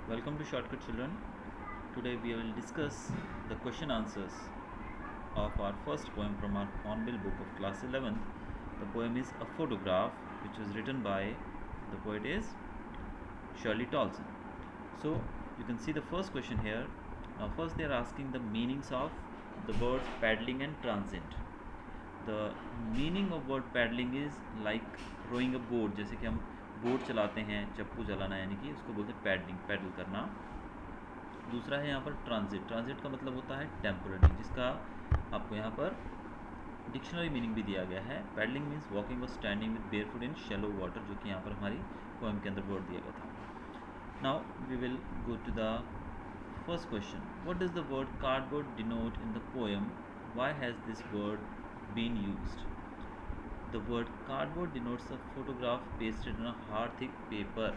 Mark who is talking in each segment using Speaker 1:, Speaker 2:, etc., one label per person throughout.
Speaker 1: Welcome to Shortcut Children. Today we will discuss the question answers of our first poem from our Hornbill book of class 11th. The poem is A Photograph, which was written by the poet is Shirley Tolson. So you can see the first question here. Now first they are asking the meanings of the words paddling and transient. The meaning of word paddling is like rowing a boat. जैसे कि हम boat चलाते हैं, चप्पू चलाना, यानी कि उसको बोलते हैं पैडलिंग, पैडल करना। दूसरा है यहाँ पर ट्रांजिट। ट्रांजिट का मतलब होता है टेम्पोररी, जिसका आपको यहाँ पर डिक्शनरी मीनिंग भी दिया गया है। पैडलिंग मीन्स वॉकिंग और standing with bear foot in shallow water, जो कि यहाँ पर हमारी पोएम के अंदर वर्ड दिया गया था। Now we will go to the first question. What does the word cardboard denote in the poem? Why has this word been used? The word cardboard denotes a photograph pasted on a hard thick paper.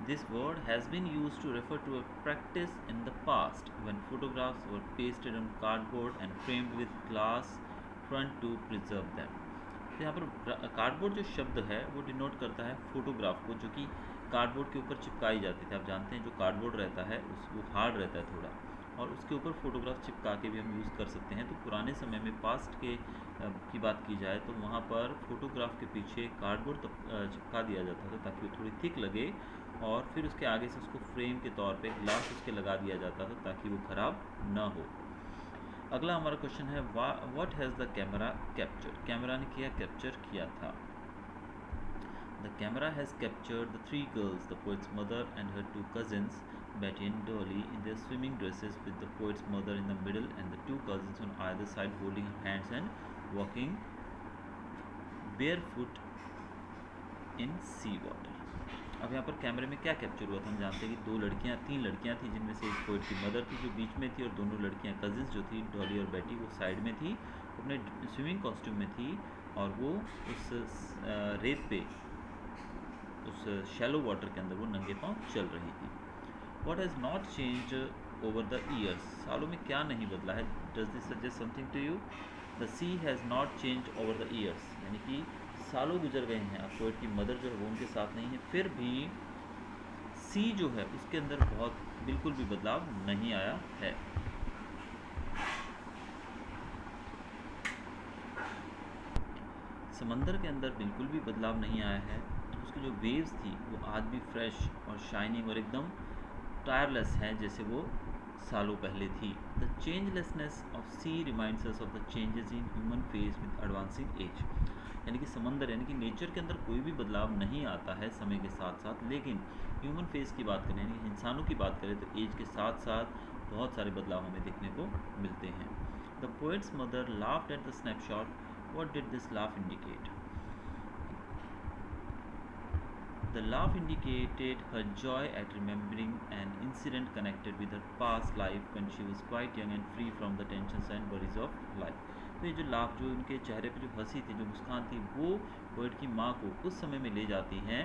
Speaker 1: This word has been used to refer to a practice in the past when photographs were pasted on cardboard and framed with glass front to preserve them. तो यहाँ पर cardboard जो शब्द है वो denote करता है photograph को, जो कि कार्डबोर्ड के ऊपर चिपकाई जाती थी। आप जानते हैं जो कार्डबोर्ड रहता है वो हार्ड रहता है थोड़ा, और उसके ऊपर फोटोग्राफ चिपका के भी हम यूज़ कर सकते हैं। तो पुराने समय में पास्ट के की बात की जाए तो वहाँ पर फोटोग्राफ के पीछे कार्डबोर्ड चिपका दिया जाता था ताकि वो थोड़ी थिक लगे, और फिर उसके आगे से उसको फ्रेम के तौर पे ग्लास उसके लगा दिया जाता था ताकि वो ख़राब ना हो। अगला हमारा क्वेश्चन है what has the camera captured? Camera ने क्या कैप्चर किया था? The camera has captured the three girls, the poet's mother and her two cousins Betty and Dolly in their swimming dresses, with the poet's mother in the middle and the two cousins on either side holding her hands and walking barefoot in sea water. अब यहाँ पर कैमरे में क्या capture हुआ था? हम जानते हैं कि तीन लड़कियाँ थी, जिनमें से एक पोएट की मदर थी जो बीच में थी, और दोनों लड़कियाँ कजिन्स जो थी डॉली और बेटी वो साइड में थी, अपने स्विमिंग कॉस्ट्यूम में थी, और वो उस रेत पे उस शैलो वाटर के अंदर वो नंगे पाँव चल रही थी। What has not changed over the years? सालों में क्या नहीं बदला है? Does this suggest something to you? The sea has not changed over the years, यानी कि सालों गुजर गए हैं, अब पोएट की मदर जो है वो उनके साथ नहीं है, फिर भी सी जो है उसके अंदर बिल्कुल भी बदलाव नहीं आया है। समंदर के अंदर बिल्कुल भी बदलाव नहीं आया है। उसकी जो वेव्स थी वो आज भी फ्रेश और शाइनिंग और एकदम टायरलेस हैं जैसे वो सालों पहले थी। The changelessness of sea reminds us of the changes in human face with advancing age, यानी कि समंदर यानी कि नेचर के अंदर कोई भी बदलाव नहीं आता है समय के साथ साथ, लेकिन ह्यूमन फेस की बात करें यानी इंसानों की बात करें तो एज के साथ साथ बहुत सारे बदलाव हमें देखने को मिलते हैं। The poet's mother laughed at the snapshot. What did this laugh indicate? The laugh indicated her joy at remembering an incident connected with her past life when she was quite young and free from the tensions and worries of life. तो ये जो laugh, जो उनके चेहरे पे जो हंसी थी, जो मुस्कान थी, वो पोएट की माँ को उस समय में ले जाती हैं,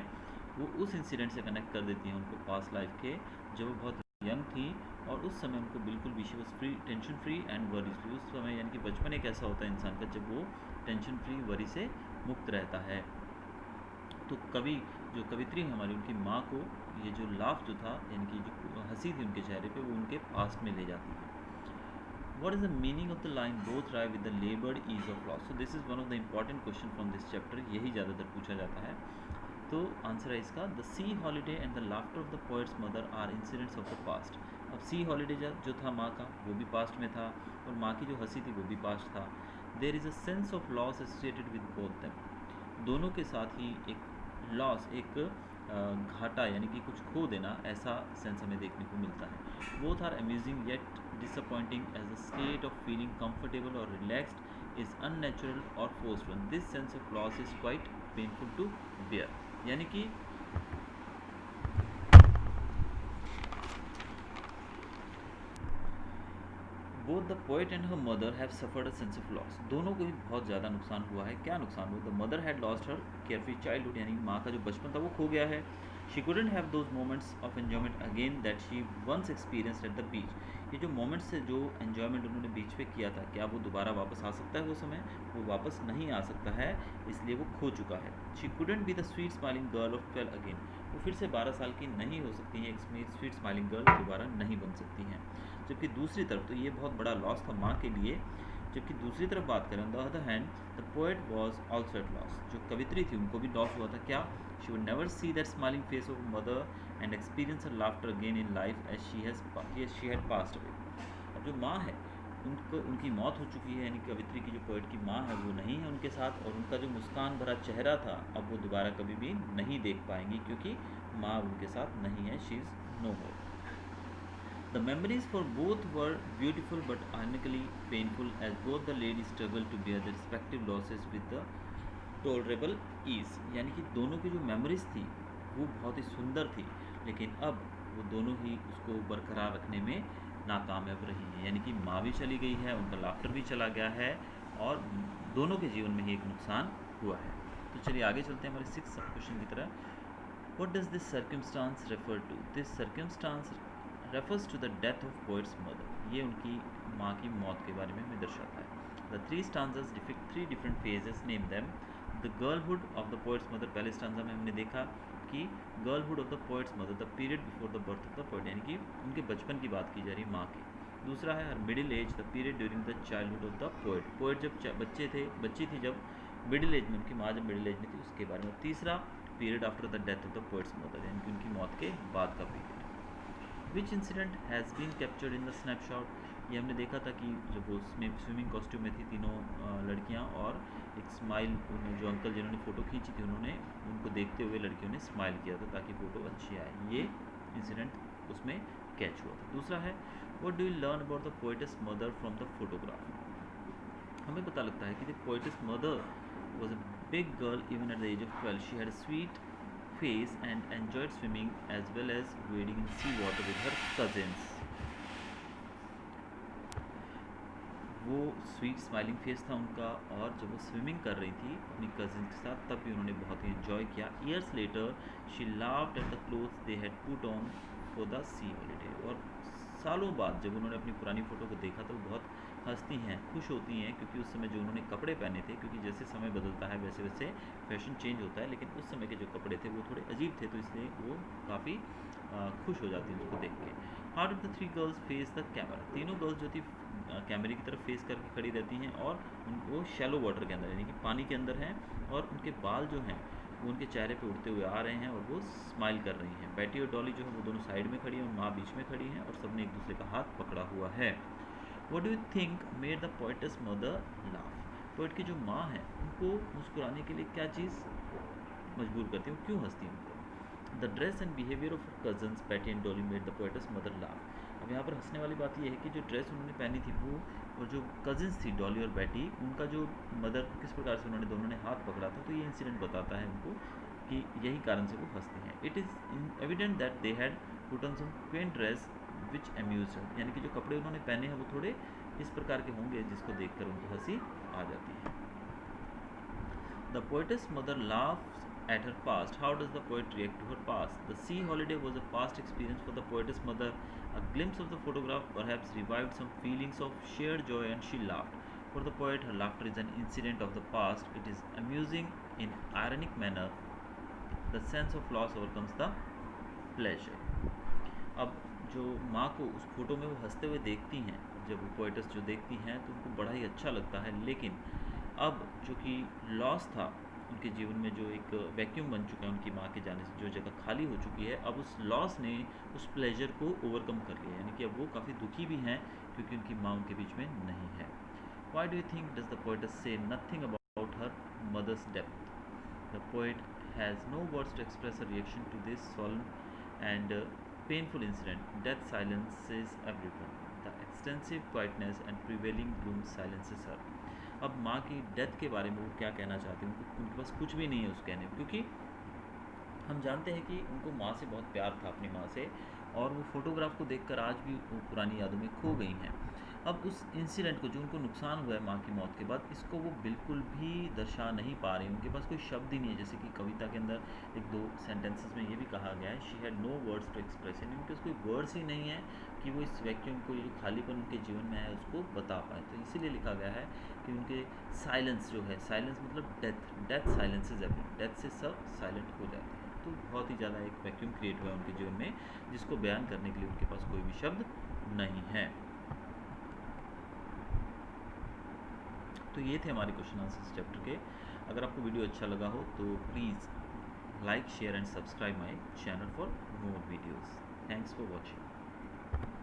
Speaker 1: वो उस इंसिडेंट से कनेक्ट कर देती हैं उनको पास्ट लाइफ के, जब वो बहुत यंग थी, और उस समय उनको बिल्कुल भी she was free, tension free and worries free. उस समय यानी कि बचपन एक ऐसा होता है इंसान का जब वो टेंशन फ्री, वरी से मुक्त रहता है। तो जो कवित्री है हमारी, उनकी माँ को ये जो लाफ जो था यानी कि जो हंसी थी उनके चेहरे पे, वो उनके पास्ट में ले जाती है। What is the meaning of the line both thrive with the labored ease of loss? So this is one of the important question from this chapter. यही ज़्यादातर पूछा जाता है। तो आंसर है इसका the sea holiday and the laughter of the poet's mother are incidents of the past. अब sea holiday जो था माँ का, वो भी पास्ट में था, और माँ की जो हंसी थी वो भी पास्ट था। There is a sense of loss associated with both them. दोनों के साथ ही एक लॉस, एक घाटा यानी कि कुछ खो देना, ऐसा सेंस हमें देखने को मिलता है। Both are amusing yet disappointing as a state of feeling comfortable और रिलैक्स्ड इज अननेचुरल और forced one. This sense of loss is quite painful to bear, यानी कि both the poet and her mother have suffered a sense of loss. दोनों को ही बहुत ज़्यादा नुकसान हुआ है। क्या नुकसान हुआ? The mother had lost her carefree childhood, यानी माँ का जो बचपन था वो खो गया है। She couldn't have those moments of enjoyment again that she once experienced at the beach. ये जो मोमेंट्स से जो एन्जॉयमेंट उन्होंने बीच में किया था, क्या वो दोबारा वापस आ सकता है वो समय? वो वापस नहीं आ सकता है, इसलिए वो खो चुका है। She couldn't be the sweet smiling girl of 12 again. वो फिर से 12 साल की नहीं हो सकती हैं, एक स्वीट स्माइलिंग गर्ल दोबारा नहीं बन सकती हैं। जबकि दूसरी तरफ तो ये बहुत बड़ा लॉस था माँ के लिए। जबकि दूसरी तरफ बात करें, on the other hand the poet was also at loss. जो कवित्री थी उनको भी लॉस हुआ था। क्या? She would never see that smiling face of mother and experience her laughter again in life as she had passed away. अब जो माँ है, उनको उनकी मौत हो चुकी है, यानी कवित्री की जो पोएट की माँ है वो नहीं है उनके साथ, और उनका जो मुस्कान भरा चेहरा था अब वो दोबारा कभी भी नहीं देख पाएंगी, क्योंकि माँ उनके साथ नहीं है, she is no more. The memories for both were beautiful but ironically painful, as both the ladies struggled to bear their respective losses with the tolerable ease। यानी कि दोनों की जो मेमोरीज थी वो बहुत ही सुंदर थी, लेकिन अब वो दोनों ही उसको बरकरार रखने में नाकामयाब रही हैं। यानी कि माँ भी चली गई है, उनका लाफ्टर भी चला गया है, और दोनों के जीवन में ही एक नुकसान हुआ है। तो चलिए आगे चलते हैं हमारे 6th क्वेश्चन की तरह। What does this circumstance refer to? This circumstance refers to the death of poet's mother। ये उनकी माँ की मौत के बारे में हमें दर्शाता है। The three stanzas depict three different phases, name them। The girlhood of the poet's mother, पहले स्टांजा में हमने देखा कि girlhood of the poet's mother, the period before the birth of the poet, यानी कि उनके बचपन की बात की जा रही माँ की। दूसरा है her middle age, the period during the childhood of the poet, poet जब बच्ची थी जब मिडिल एज में, उनकी माँ जब मिडिल एज में थी उसके बारे में। तीसरा period after the death of the poet's mother, यानी कि उनकी मौत के बाद का period. Which incident has been captured in the snapshot? ये हमने देखा था कि जब वो स्विमिंग कॉस्ट्यूम में थी तीनों लड़कियां, और एक स्माइल, जो अंकल जिन्होंने फ़ोटो खींची थी उन्होंने उनको देखते हुए लड़कियों ने स्माइल किया था ताकि फ़ोटो अच्छी आए, ये इंसिडेंट उसमें कैच हुआ था। दूसरा है what do you learn about the poetess mother from the photograph? हमें पता लगता है कि the poetess mother was a big girl even at the age of 12. She had a sweet face and enjoyed swimming as well as wading in sea water with her cousins। वो sweet smiling face था उनका, और जब वो swimming कर रही थी अपनी कजिन के साथ तब भी उन्होंने बहुत ही इन्जॉय किया। Years later she laughed at the clothes they had put on for the sea holiday. और सालों बाद जब उन्होंने अपनी पुरानी फ़ोटो को देखा तो वो बहुत हंसती हैं, खुश होती हैं, क्योंकि उस समय जो उन्होंने कपड़े पहने थे, क्योंकि जैसे समय बदलता है वैसे वैसे फैशन चेंज होता है, लेकिन उस समय के जो कपड़े थे वो थोड़े अजीब थे, तो इसलिए वो काफ़ी खुश हो जाती हैं उसको देख के। How did the three girls face the camera? तीनों गर्ल्स जो थी कैमरे की तरफ फेस करके खड़ी रहती हैं, और वो शैलो वाटर के अंदर, यानी कि पानी के अंदर हैं, और उनके बाल जो हैं वो उनके चेहरे पे उड़ते हुए आ रहे हैं, और वो स्माइल कर रही हैं। बैटी और डॉली जो है वो दोनों साइड में खड़ी हैं, और माँ बीच में खड़ी हैं, और सबने एक दूसरे का हाथ पकड़ा हुआ है। What do you think made the poetess mother laugh? Poet की जो माँ है उनको मुस्कुराने के लिए क्या चीज़ मजबूर करती है, वो क्यों हंसती है उनको? The dress and behaviour of cousins Betty and Dolly made the poetess mother laugh. अब यहाँ पर हंसने वाली बात यह है कि जो ड्रेस उन्होंने पहनी थी वो, और जो कजिन्स थी डॉली और बैटी, उनका जो मदर किस प्रकार से उन्होंने दोनों ने हाथ पकड़ा था, तो ये इंसिडेंट बताता है उनको कि यही कारण से वो हंसते हैं। It is evident that they had put on some quaint dress which amuse her, यानी कि जो कपड़े उन्होंने पहने हैं वो थोड़े इस प्रकार के होंगे जिसको देखकर उनको हंसी आ जाती है। The poetess mother laughs at her past. How does the poet react to her past? The sea holiday was a past experience for the poetess mother. A glimpse of the photograph perhaps revived some feelings of shared joy and she laughed. For the poet, her laughter is an incident of the past. It is amusing in ironic manner. The sense of loss overcomes the pleasure। अब जो माँ को उस photo में वो हंसते हुए देखती हैं, जब वो पोएटस जो देखती हैं तो उनको बड़ा ही अच्छा लगता है, लेकिन अब जो कि लॉस था उनके जीवन में, जो एक वैक्यूम बन चुका है उनकी माँ के जाने से, जो जगह खाली हो चुकी है, अब उस लॉस ने उस प्लेजर को ओवरकम कर लिया, यानी कि अब वो काफ़ी दुखी भी हैं क्योंकि उनकी माँ उनके बीच में नहीं है। Why do you think does the poets say nothing about her mother's death? The poet has no words to express a reaction to this solemn and painful incident. Death silences everyone. The extensive quietness and prevailing gloom silences her। अब माँ की death के बारे में वो क्या कहना चाहती हैं, उनके पास कुछ भी नहीं है उस कहने में, क्योंकि हम जानते हैं कि उनको माँ से बहुत प्यार था, अपनी माँ से, और वो फोटोग्राफ को देखकर आज भी वो पुरानी यादों में खो गई हैं। अब उस इंसिडेंट को, जो उनको नुकसान हुआ है माँ की मौत के बाद, इसको वो बिल्कुल भी दर्शा नहीं पा रही। उनके पास कोई शब्द ही नहीं है। जैसे कि कविता के अंदर एक दो सेंटेंसेस में ये भी कहा गया है, she had no words to express, यानी उनके पास कोई वर्ड्स ही नहीं है कि वो इस वैक्यूम को, ये जो खालीपन उनके जीवन में है, उसको बता पाए। तो इसीलिए लिखा गया है कि उनके साइलेंस जो है, साइलेंस मतलब death, death silences everything, death से सब साइलेंट हो जाते हैं। तो बहुत ही ज़्यादा एक वैक्यूम क्रिएट हुआ है उनके जीवन में, जिसको बयान करने के लिए उनके पास कोई भी शब्द नहीं है। तो ये थे हमारे क्वेश्चन आंसर्स चैप्टर के। अगर आपको वीडियो अच्छा लगा हो तो please like, share and subscribe my channel for more videos. Thanks for watching.